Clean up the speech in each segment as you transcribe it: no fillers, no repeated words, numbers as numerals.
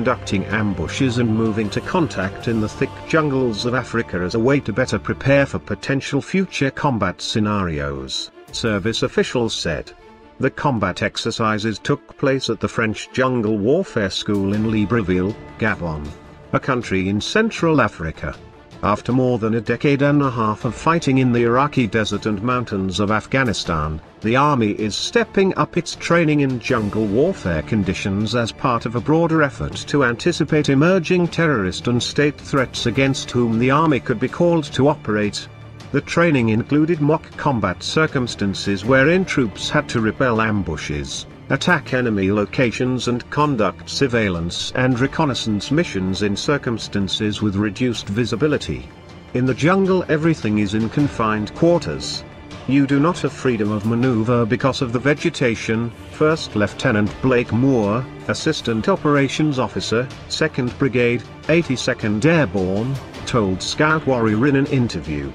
conducting ambushes and moving to contact in the thick jungles of Africa as a way to better prepare for potential future combat scenarios, service officials said. The combat exercises took place at the French Jungle Warfare School in Libreville, Gabon, a country in Central Africa. After more than a decade and a half of fighting in the Iraqi desert and mountains of Afghanistan, the army is stepping up its training in jungle warfare conditions as part of a broader effort to anticipate emerging terrorist and state threats against whom the army could be called to operate. The training included mock combat circumstances wherein troops had to repel ambushes, attack enemy locations and conduct surveillance and reconnaissance missions in circumstances with reduced visibility. In the jungle, everything is in confined quarters. You do not have freedom of maneuver because of the vegetation, First Lieutenant Blake Moore, Assistant Operations Officer, 2nd Brigade, 82nd Airborne, told Scout Warrior in an interview.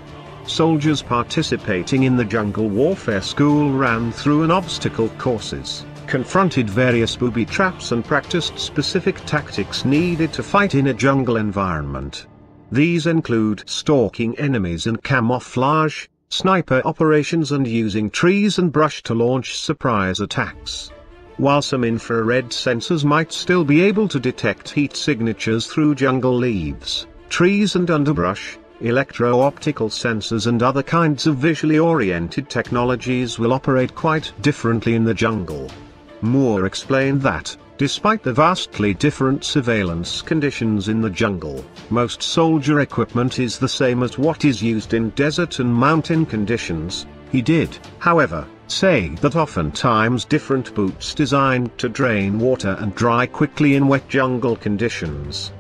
Soldiers participating in the Jungle Warfare School ran through an obstacle courses, confronted various booby traps and practiced specific tactics needed to fight in a jungle environment. These include stalking enemies in camouflage, sniper operations and using trees and brush to launch surprise attacks. While some infrared sensors might still be able to detect heat signatures through jungle leaves, trees and underbrush, electro-optical sensors and other kinds of visually oriented technologies will operate quite differently in the jungle. Moore explained that, despite the vastly different surveillance conditions in the jungle, most soldier equipment is the same as what is used in desert and mountain conditions. He did, however, say that oftentimes different boots designed to drain water and dry quickly in wet jungle conditions.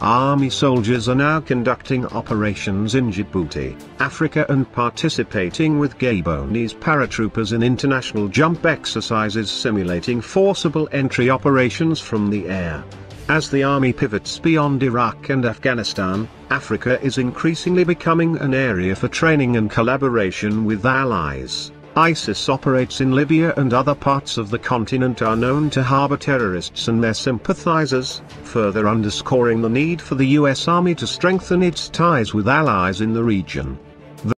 Army soldiers are now conducting operations in Djibouti, Africa and participating with Gabonese paratroopers in international jump exercises simulating forcible entry operations from the air. As the army pivots beyond Iraq and Afghanistan, Africa is increasingly becoming an area for training and collaboration with allies. ISIS operates in Libya and other parts of the continent are known to harbor terrorists and their sympathizers, further underscoring the need for the U.S. Army to strengthen its ties with allies in the region.